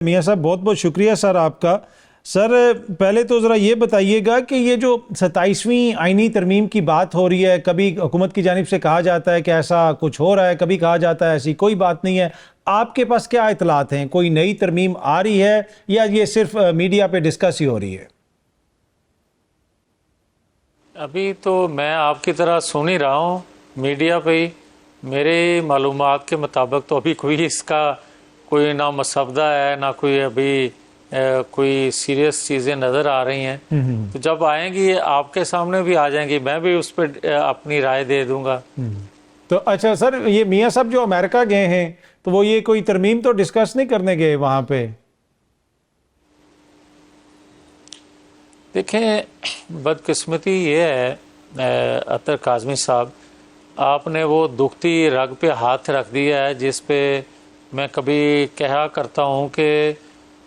मियाँ साहब बहुत बहुत शुक्रिया सर आपका। सर पहले तो ज़रा ये बताइएगा कि ये जो 27वीं आईनी तरमीम की बात हो रही है, कभी हुकूमत की जानिब से कहा जाता है कि ऐसा कुछ हो रहा है, कभी कहा जाता है ऐसी कोई बात नहीं है। आपके पास क्या इतलात हैं? कोई नई तरमीम आ रही है या ये सिर्फ मीडिया पे डिस्कस ही हो रही है? अभी तो मैं आपकी तरह सुन ही रहा हूँ मीडिया पे ही। मेरे मालूमात के मुताबिक तो अभी कोई इसका कोई ना मसवदा है, ना कोई अभी कोई सीरियस चीज़ें नज़र आ रही हैं। तो जब आएंगी आपके सामने भी आ जाएंगी, मैं भी उस पर अपनी राय दे दूंगा। तो अच्छा सर, ये मियाँ साहब जो अमेरिका गए हैं तो वो ये कोई तरमीम तो डिस्कस नहीं करने गए वहाँ पे? देखें, बदकिस्मती ये है अतर काज़मी साहब, आपने वो दुखती रग पे हाथ रख दिया है जिस पे मैं कभी कहा करता हूँ कि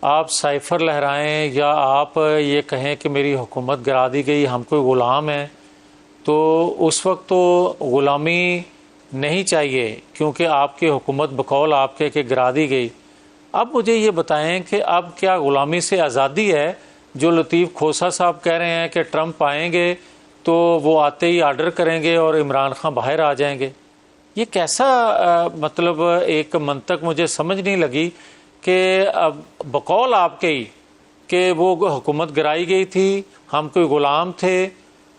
आप साइफर लहराएं या आप ये कहें कि मेरी हुकूमत गिरा दी गई, हम कोई ग़ुलाम हैं। तो उस वक्त तो ग़ुलामी नहीं चाहिए, क्योंकि आपकी हुकूमत बकौल आपके कि गिरा दी गई। अब मुझे ये बताएं कि अब क्या ग़ुलामी से आज़ादी है? जो लतीफ़ खोसा साहब कह रहे हैं कि ट्रंप आएंगे तो वो आते ही आर्डर करेंगे और इमरान खान बाहर आ जाएंगे, ये कैसा मतलब एक मंतक मुझे समझ नहीं लगी कि अब बकौल आपके ही कि वो हुकूमत गिराई गई थी, हम कोई ग़ुलाम थे,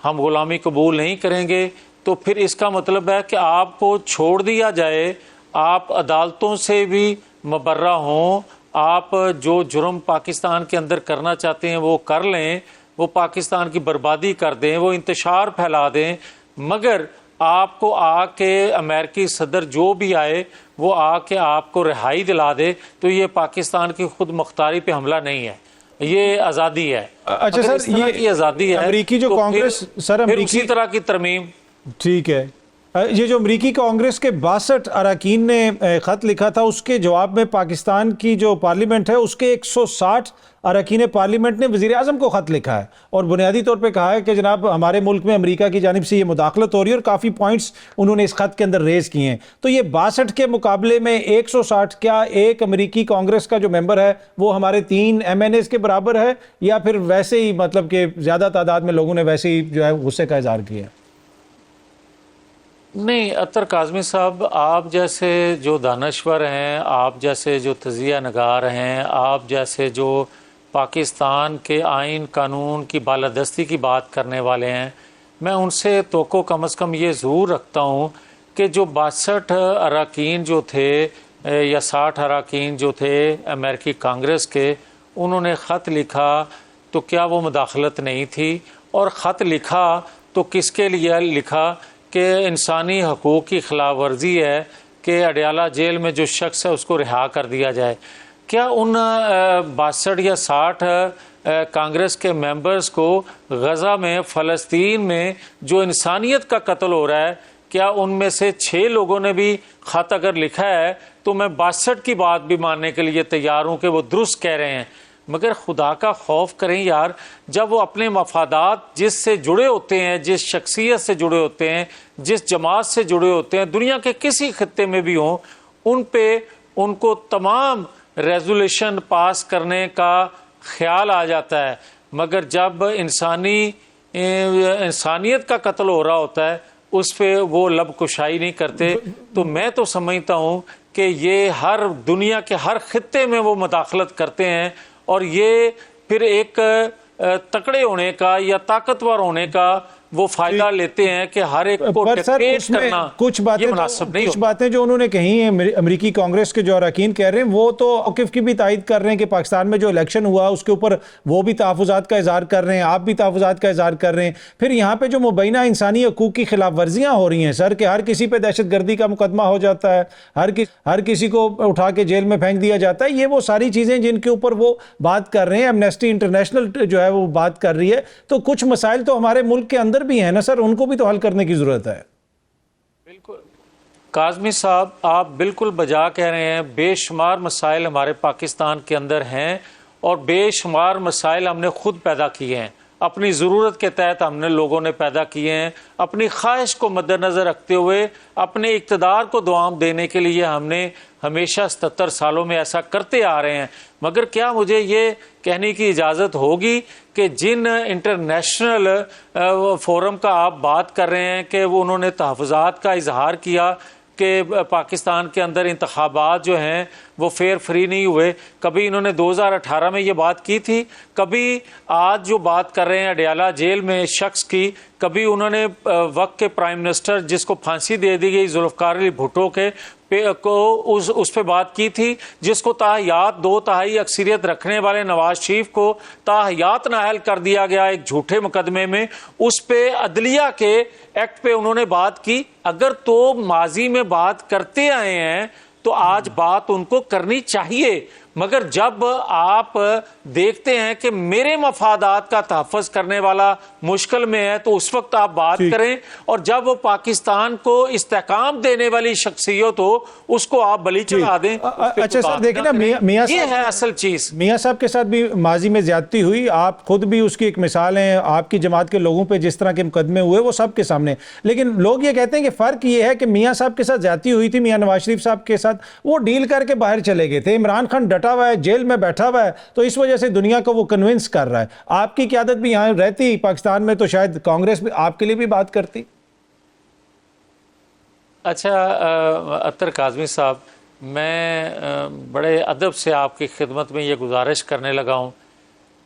हम ग़ुलामी कबूल नहीं करेंगे। तो फिर इसका मतलब है कि आपको छोड़ दिया जाए, आप अदालतों से भी मुबर्रा हों, आप जो जुर्म पाकिस्तान के अंदर करना चाहते हैं वो कर लें, वो पाकिस्तान की बर्बादी कर दें, वो इंतशार फैला दें, मगर आपको आके अमेरिकी सदर जो भी आए वो आके आपको रिहाई दिला दे, तो ये पाकिस्तान की खुद मुख्तारी पे हमला नहीं है, ये आज़ादी है। अच्छा सर, ये की आज़ादी है अमेरिकी जो तो कांग्रेस सर अमेरिकी उसी तरह की तरमीम। ठीक है। ये जो अमरीकी कांग्रेस के 62 अरकान ने ख़त लिखा था, उसके जवाब में पाकिस्तान की जो पार्लियामेंट है उसके 160 अरकान पार्लियामेंट ने वज़ीर आज़म को ख़त लिखा है और बुनियादी तौर पे कहा है कि जनाब हमारे मुल्क में अमेरिका की जानिब से ये मुदाखलत हो रही है, और काफ़ी पॉइंट्स उन्होंने इस ख़त के अंदर रेज़ किए हैं। तो ये 62 के मुकाबले में 160, क्या एक अमरीकी कांग्रेस का जो मेंबर है वो हमारे 3 MNAs के बराबर है, या फिर वैसे ही मतलब कि ज़्यादा तादाद में लोगों ने वैसे ही जो है गुस्से का इज़हार किया? नहीं अतर काज़मी साहब, आप जैसे जो दानश्वर हैं, आप जैसे जो तजिया नगार हैं, आप जैसे जो पाकिस्तान के आइन कानून की बालादस्ती की बात करने वाले हैं, मैं उनसे तो कम से कम ये ज़रूर रखता हूँ कि जो 62 अरकान जो थे या 60 अरकान जो थे अमेरिकी कांग्रेस के, उन्होंने ख़त लिखा तो क्या वो मुदाखलत नहीं थी? और ख़त लिखा तो किसके लिए लिखा? कि इंसानी हकूक़ की खिलाफ वर्जी है कि अडयाला जेल में जो शख्स है उसको रिहा कर दिया जाए। क्या उन 62 या 60 कांग्रेस के मेंबर्स को गज़ा में, फ़लस्तीन में जो इंसानियत का कत्ल हो रहा है, क्या उनमें से 6 लोगों ने भी ख़त अगर लिखा है तो मैं 62 की बात भी मानने के लिए तैयार हूँ कि वो दुरुस्त कह रहे हैं। मगर खुदा का खौफ करें यार, जब वो अपने मफादात जिससे जुड़े होते हैं, जिस शख्सियत से जुड़े होते हैं, जिस जमात से जुड़े होते हैं, दुनिया के किसी खत्ते में भी हों, उन पे उनको तमाम रेजोल्यूशन पास करने का ख्याल आ जाता है। मगर जब इंसानियत का कत्ल हो रहा होता है उस पर वो लब कुशाई नहीं करते। तो मैं तो समझता हूँ कि ये हर दुनिया के हर खत्ते में वो मुदाखलत करते हैं, और ये फिर एक तकड़े होने का या ताकतवर होने का वो फायदा लेते हैं कि हर एक को डिक्टेट करना। कुछ बातें जो उन्होंने कही हैं अमेरिकी कांग्रेस के जो अरकान कह रहे हैं, वो तो औकिफ की भी तायद कर रहे हैं कि पाकिस्तान में जो इलेक्शन हुआ उसके ऊपर वो भी तहफ़्फ़ुज़ात का इज़हार कर रहे हैं, आप भी तहफ़्फ़ुज़ात का इज़हार कर रहे हैं। फिर यहाँ पे जो मुबैना इंसानी हकूक़ की खिलाफ वर्जियाँ हो रही हैं सर, कि हर किसी पे दहशत गर्दी का मुकदमा हो जाता है, हर किसी को उठा के जेल में फेंक दिया जाता है, ये वो सारी चीज़ें जिनके ऊपर वो बात कर रहे हैं, एमनेस्टी इंटरनेशनल जो है वो बात कर रही है। तो कुछ मसाइल तो हमारे मुल्क के अंदर भी है ना सर, उनको भी तो हल करने की जरूरत है। बिल्कुल काज़मी साहब, आप बिल्कुल बजा कह रहे हैं। बेशुमार मसाइल हमारे पाकिस्तान के अंदर हैं और बेशुमार मसाइल हमने खुद पैदा किए हैं अपनी ज़रूरत के तहत हमने लोगों ने पैदा किए हैं, अपनी ख्वाहिश को मद्देनज़र रखते हुए अपने इक़्तिदार को दुआम देने के लिए हमने हमेशा 77 सालों में ऐसा करते आ रहे हैं। मगर क्या मुझे ये कहने की इजाज़त होगी कि जिन इंटरनेशनल फोरम का आप बात कर रहे हैं कि वो उन्होंने तहफ़्फ़ुज़ात का इजहार किया कि पाकिस्तान के अंदर इंतखाबात जो हैं वो फेयर फ्री नहीं हुए, कभी इन्होंने 2018 में ये बात की थी, कभी आज जो बात कर रहे हैं अडयाला जेल में शख्स की, कभी उन्होंने वक्त के प्राइम मिनिस्टर जिसको फांसी दे दी गई जुल्फ़िकार अली भुट्टो के को उस पे बात की थी, जिसको ताहयात 2/3 अक्सरियत रखने वाले नवाज शरीफ को ताहयात नाअहल कर दिया गया एक झूठे मुकदमे में, उस पे अदलिया के एक्ट पे उन्होंने बात की। अगर तो माजी में बात करते आए हैं तो आज बात उनको करनी चाहिए, मगर जब आप देखते हैं कि मेरे मफादात का तहफ़्फ़ुज़ करने वाला मुश्किल में है तो उस वक्त आप बात करें, और जब वो पाकिस्तान को इस्तेहकाम देने वाली शख्सियत हो उसको आप बलि चढ़ा दें। अच्छा सर, देखिए ना मियां ये है असल चीज। मियां साहब के साथ भी माजी में ज्यादती हुई, आप खुद भी उसकी एक मिसाल हैं, आपकी जमात के लोगों पे जिस तरह के मुकदमे हुए वो सबके सामने। लेकिन लोग ये कहते हैं कि फर्क ये है कि मियां साहब के साथ ज्यादती हुई थी, मियां नवाज शरीफ साहब के साथ वो डील करके बाहर चले गए थे, इमरान खान डटा हुआ है, जेल में बैठा हुआ है, तो इस वजह से दुनिया को वो कन्विंस कर रहा है। आपकी क़यादत भी यहाँ रहती पाकिस्तान में तो शायद कांग्रेस भी आपके लिए भी बात करती। अच्छा अतर काज़मी साहब, मैं बड़े अदब से आपकी खिदमत में ये गुजारिश करने लगा हूँ,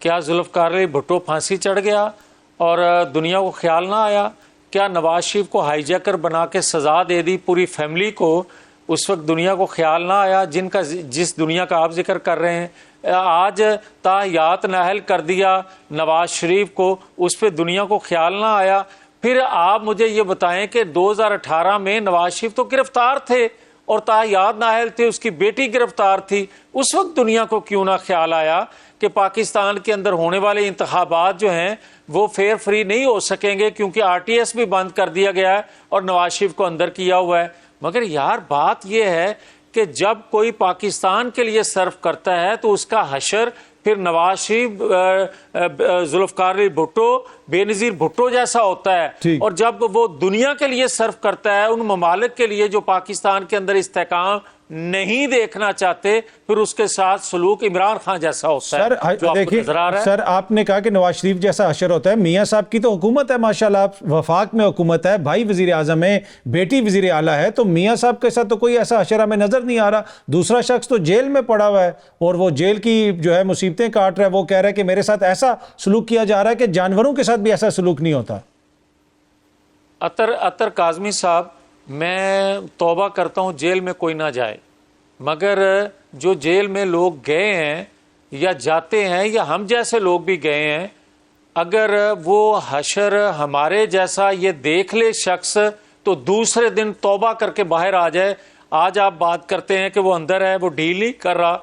क्या जुल्फ़िकार अली भुट्टो फांसी चढ़ गया और दुनिया को ख्याल ना आया? क्या नवाज शरीफ को हाईजैकर बना के सज़ा दे दी पूरी फैमिली को, उस वक्त दुनिया को ख्याल ना आया? जिस दुनिया का आप जिक्र कर रहे हैं, आज ताहयात नाअहल कर दिया नवाज शरीफ को, उस पर दुनिया को ख्याल ना आया। फिर आप मुझे ये बताएं कि 2018 में नवाज शरीफ तो गिरफ्तार थे और ताहयात नाअहल थे, उसकी बेटी गिरफ्तार थी, उस वक्त दुनिया को क्यों ना ख्याल आया कि पाकिस्तान के अंदर होने वाले इंतखाबात जो हैं वो फेयर फ्री नहीं हो सकेंगे क्योंकि RTS भी बंद कर दिया गया है और नवाज शरीफ को अंदर किया हुआ है। मगर यार बात यह है कि जब कोई पाकिस्तान के लिए सर्व करता है तो उसका हशर फिर नवाज शरीफ, जुल्फ़िकार अली भुट्टो, बेनज़ीर भुट्टो जैसा होता है, और जब वो दुनिया के लिए सर्व करता है उन ममालिक के लिए जो पाकिस्तान के अंदर इस्तेहकाम नहीं देखना चाहते, फिर उसके साथ सलूक इमरान खान जैसा होता है। सर देखिए सर, आपने कहा कि नवाज शरीफ जैसा हशर होता है, मियां साहब की तो हुकूमत है माशाल्लाह, वफाक में हुकूमत है, भाई वजीर आजम है, बेटी वजीर आला है, तो मियां साहब के साथ तो कोई ऐसा हशर हमें नजर नहीं आ रहा। दूसरा शख्स तो जेल में पड़ा हुआ है और वो जेल की जो है मुसीबतें काट रहा है, वो कह रहा है कि मेरे साथ ऐसा सलूक किया जा रहा है कि जानवरों के साथ भी ऐसा सलूक नहीं होता। अतर काज़मी साहब, मैं तौबा करता हूँ जेल में कोई ना जाए, मगर जो जेल में लोग गए हैं या जाते हैं या हम जैसे लोग भी गए हैं, अगर वो हशर हमारे जैसा ये देख ले शख्स तो दूसरे दिन तौबा करके बाहर आ जाए। आज आप बात करते हैं कि वो अंदर है, वो डील नहीं कर रहा,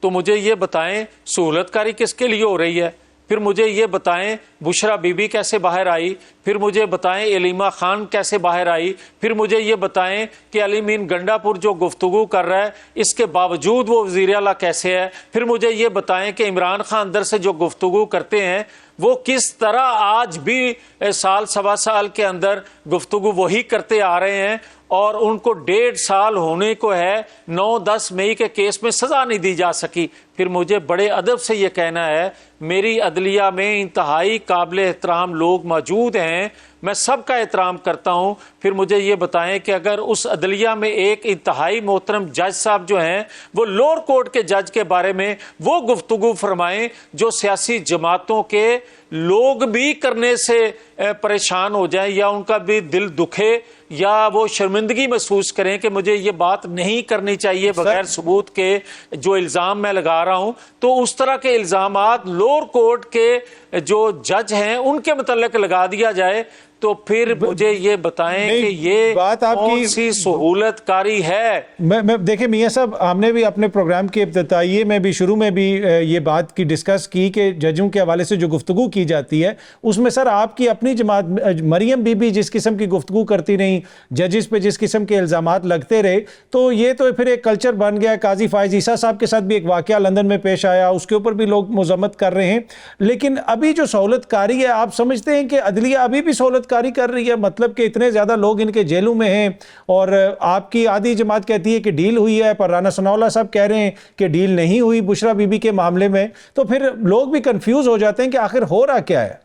तो मुझे ये बताएं सहूलतकारी किसके लिए हो रही है? फिर मुझे ये बताएं बुशरा बीबी कैसे बाहर आई, फिर मुझे बताएं एलिमा खान कैसे बाहर आई, फिर मुझे ये बताएं कि अली मीन गंडापुर जो गुफ्तगू कर रहा है इसके बावजूद वो वज़ीर आला कैसे है, फिर मुझे ये बताएं कि इमरान खान अंदर से जो गुफ्तगू करते हैं वो किस तरह आज भी साल सवा साल के अंदर गुफ्तगू वही करते आ रहे हैं, और उनको 1.5 साल होने को है, 9-10 मई के केस में सज़ा नहीं दी जा सकी। फिर मुझे बड़े अदब से ये कहना है, मेरी अदलिया में इंतहाई काबिल एहतराम लोग मौजूद हैं, मैं सबका एहतराम करता हूँ। फिर मुझे ये बताएं कि अगर उस अदलिया में एक इंतहाई मोहतरम जज साहब जो हैं वो लोअर कोर्ट के जज के बारे में वो गुफ्तगू फरमाएं जो सियासी जमातों के लोग भी करने से परेशान हो जाएं या उनका भी दिल दुखे या वो शर्मिंदगी महसूस करें कि मुझे ये बात नहीं करनी चाहिए बगैर सबूत के जो इल्ज़ाम मैं लगा रहा हूं, तो उस तरह के इल्ज़ामात लोअर कोर्ट के जो जज हैं उनके मतलब लगा दिया जाए, तो फिर मुझे ये बताएं कि ये बात आपकी कौन सी सहूलतकारी है। मैं देखिए मियां साहब, हमने भी अपने प्रोग्राम के इब्तिदाई में भी शुरू में भी ये बात की डिस्कस की कि जजों के हवाले से जो गुफ्तगू की जाती है उसमें सर आपकी अपनी जमात मरियम बीबी जिस किस्म की गुफ्तगू करती रही, जजिस पे जिस किस्म के इल्ज़ामात लगते रहे, तो ये तो फिर एक कल्चर बन गया। काजी फायज ईसा साहब के साथ भी एक वाकया लंदन में पेश आया, उसके ऊपर भी लोग मजम्मत कर रहे हैं। लेकिन अभी जो सहूलतकारी है, आप समझते हैं कि अदलिया अभी भी सहूलतकारी कर रही है? मतलब कि इतने ज़्यादा लोग इनके जेलों में हैं और आपकी आधी जमात कहती है कि डील हुई है, पर राना सनाउल्लाह साहब कह रहे हैं कि डील नहीं हुई बुशरा बीबी के मामले में। तो फिर लोग भी कंफ्यूज हो जाते हैं कि आखिर हो रहा क्या है।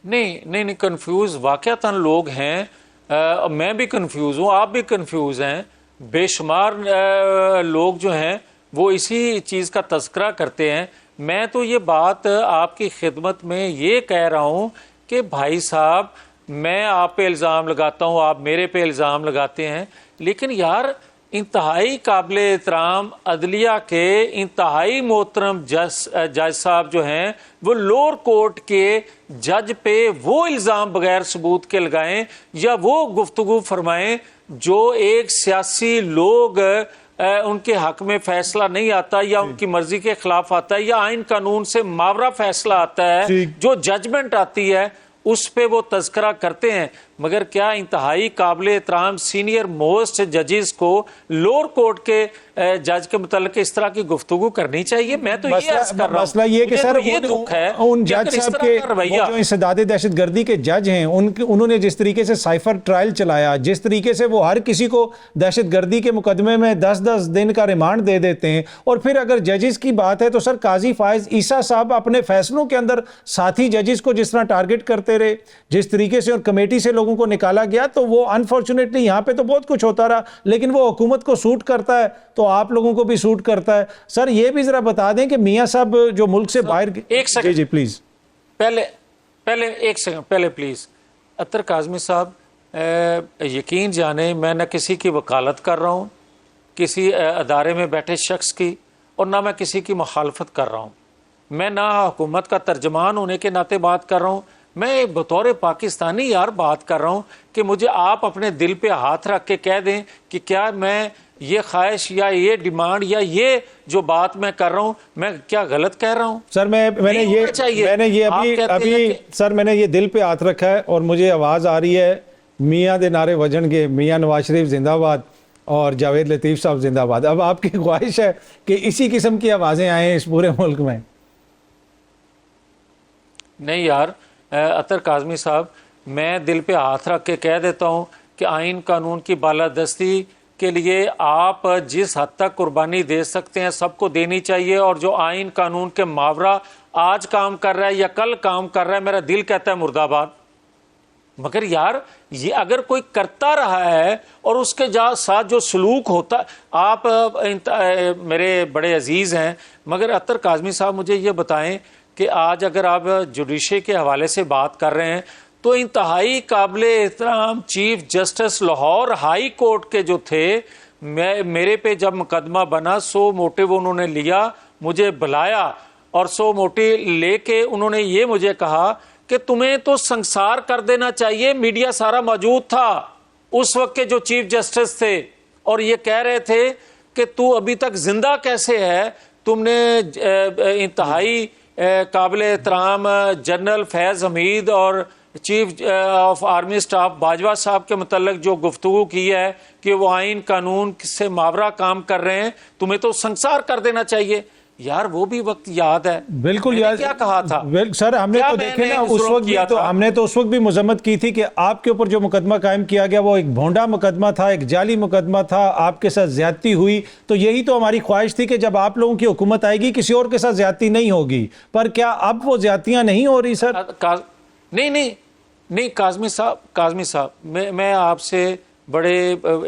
नहीं, कंफ्यूज वाकयातन लोग हैं। मैं भी कंफ्यूज हूँ, आप भी कंफ्यूज हैं। बेशुमार लोग जो हैं वो इसी चीज़ का तज़किरा करते हैं। मैं तो ये बात आपकी खिदमत में ये कह रहा हूँ कि भाई साहब, मैं आप पे इल्ज़ाम लगाता हूँ, आप मेरे पे इल्ज़ाम लगाते हैं, लेकिन यार इंतहाई काबिल एहतराम अदलिया के इंतहाई मोहतरम जज साहब जो हैं वो लोअर कोर्ट के जज पे वो इल्ज़ाम बगैर सबूत के लगाएं या वो गुफ्तगू फरमाएं जो एक सियासी लोग उनके हक में फैसला नहीं आता या उनकी मर्जी के खिलाफ आता है या आइन कानून से मावरा फैसला आता है, जो जजमेंट आती है उस पे वो तज़किरा करते हैं। मगर क्या इंतहाई काबिल एहतराम सीनियर मोस्ट जजेस को लोअर कोर्ट के जज के मुतालिक इस तरह की गुफ्तगू करनी चाहिए? मैं तो ये अर्ज कर रहा हूं, मसला ये कि सर ये दुख है उन जज साहब के वो जो इंसदाद दहशतगर्दी के जज हैं उन्होंने जिस तरीके से साइफर ट्रायल चलाया, जिस तरीके से वो हर किसी को दहशतगर्दी के मुकदमे में 10-10 दिन का रिमांड दे देते हैं। और फिर अगर जजेस की बात है तो सर काजी फायज ईसा साहब अपने फैसलों के अंदर साथी जजेस को जिस तरह टारगेट करते रहे, जिस तरीके से और कमेटी से लोगों को निकाला गया, तो वो अनफॉर्चुनेटली यहाँ पे तो बहुत कुछ होता रहा, लेकिन वो हुकूमत को सूट करता है तो आप लोगों को भी सूट करता है। सर ये भी जरा बता दें कि मियां साहब जो मुल्क से बाहर, एक सेकंड जी प्लीज, पहले एक सेकंड पहले प्लीज। अतर काज़मी साहब, यकीन जाने मैं न किसी की वकालत कर रहा हूँ किसी अदारे में बैठे शख्स की, और ना मैं किसी की मुखालफत कर रहा हूँ। मैं ना हुकूमत का तर्जमान होने के नाते बात कर रहा हूँ, मैं बतौर पाकिस्तानी यार बात कर रहा हूँ कि मुझे आप अपने दिल पे हाथ रख के कह दें कि क्या मैं ये ख्वाहिश या ये डिमांड या ये जो बात मैं कर रहा हूँ मैं क्या गलत कह रहा हूँ? सर मैंने ये अभी सर मैंने ये दिल पे हाथ रखा है और मुझे आवाज़ आ रही है मियाँ दे नारे वजन के, मियाँ नवाज शरीफ जिंदाबाद और जावेद लतीफ़ साहब जिंदाबाद। अब आपकी ख्वाहिश है कि इसी किस्म की आवाज़ें आएँ इस पूरे मुल्क में? नहीं यार अतर काज़मी साहब, मैं दिल पे हाथ रख के कह देता हूँ कि आइन कानून की बालादस्ती के लिए आप जिस हद तक कुर्बानी दे सकते हैं सबको देनी चाहिए, और जो आइन कानून के मावरा आज काम कर रहा है या कल काम कर रहा है, मेरा दिल कहता है मुर्दाबाद। मगर यार ये अगर कोई करता रहा है और उसके साथ जो सलूक होता, आप मेरे बड़े अजीज़ हैं, मगर अतर काज़मी साहब मुझे ये बताएं कि आज अगर आप जुडिशरी के हवाले से बात कर रहे हैं तो इंतहाई काबिल एहतराम chief justice Lahore high court के जो थे, मेरे पे जब मुकदमा बना 100 मोटिव उन्होंने लिया, मुझे बुलाया और 100 मोटिव लेके उन्होंने ये मुझे कहा कि तुम्हें तो संसार कर देना चाहिए, मीडिया सारा मौजूद था उस वक्त के जो चीफ जस्टिस थे, और ये कह रहे थे कि तू अभी तक जिंदा कैसे है। तुमने इंतहाई काबिल एहतराम जनरल फैज़ हमीद और chief of army staff Bajwa साहब के मतलब जो गुफ्तगू की है कि वो आइन कानून से मावरा काम कर रहे हैं, तुम्हें तो संसार कर देना चाहिए। यार वो भी वक्त याद है, बिल्कुल याद, क्या कहा था सर हमने तो देखे ना उस वक्त भी, तो हमने तो उस वक्त भी मजम्मत की थी कि आपके ऊपर जो मुकदमा कायम किया गया वो एक भोंडा मुकदमा था, एक जाली मुकदमा था, आपके साथ ज्यादती हुई। तो यही तो हमारी ख्वाहिश थी कि जब आप लोगों की हुकूमत आएगी किसी और के साथ ज्यादती नहीं होगी। पर क्या अब वो ज्यादतियां नहीं हो रही सर? नहीं काज़मी साहब, मैं आपसे बड़े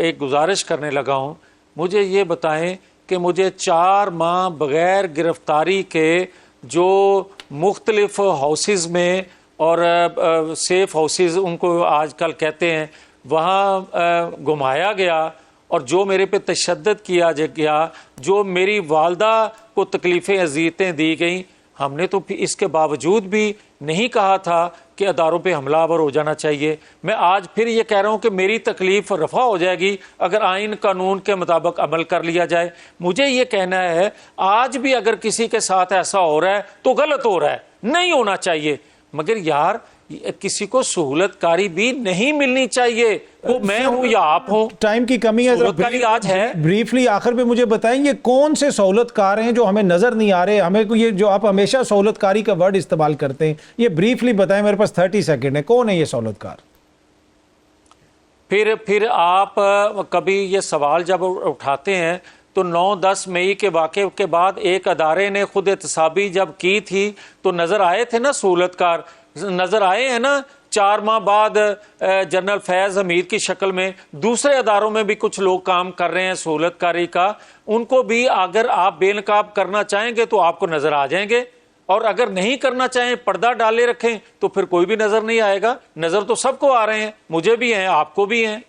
एक गुजारिश करने लगा हूं, मुझे ये बताएं कि मुझे 4 माह बग़ैर गिरफ्तारी के जो मुख्तलिफ हाउसेस में और सेफ हाउसेस उनको आजकल कहते हैं, वहाँ घुमाया गया और जो मेरे पे तशद्दुद किया गया, जो मेरी वालदा को तकलीफ़ें अज़ियतें दी गई, हमने तो इसके बावजूद भी नहीं कहा था के अदारों पे हमलावर हो जाना चाहिए। मैं आज फिर ये कह रहा हूँ कि मेरी तकलीफ रफा हो जाएगी अगर आइन कानून के मुताबिक अमल कर लिया जाए। मुझे ये कहना है आज भी अगर किसी के साथ ऐसा हो रहा है तो गलत हो रहा है, नहीं होना चाहिए। मगर यार किसी को सहूलतकारी भी नहीं मिलनी चाहिए, वो मैं हूं या आप हो। टाइम की कमी है, सहूलतकारी आज है। ब्रीफली आखिर में मुझे बताएं ये कौन से सहूलतकार हैं जो हमें नजर नहीं आ रहे, हमें ये जो आप हमेशा सहूलतकारी का वर्ड इस्तेमाल करते हैं, ये ब्रीफली बताएं, मेरे पास 30 सेकंड है, कौन है ये सहूलतकार? फिर आप कभी ये सवाल जब उठाते हैं तो 9-10 मई के वाक़े के बाद एक अदारे ने खुद एहतसाबी जब की थी तो नज़र आए थे ना सहूलतकार, नज़र आए हैं ना। 4 माह बाद जनरल फैज़ हमीद की शक्ल में दूसरे अदारों में भी कुछ लोग काम कर रहे हैं सहूलतकारी का, उनको भी अगर आप बेनकाब करना चाहेंगे तो आपको नज़र आ जाएंगे, और अगर नहीं करना चाहें, पर्दा डाले रखें, तो फिर कोई भी नज़र नहीं आएगा। नज़र तो सबको आ रहे हैं, मुझे भी हैं, आपको भी हैं।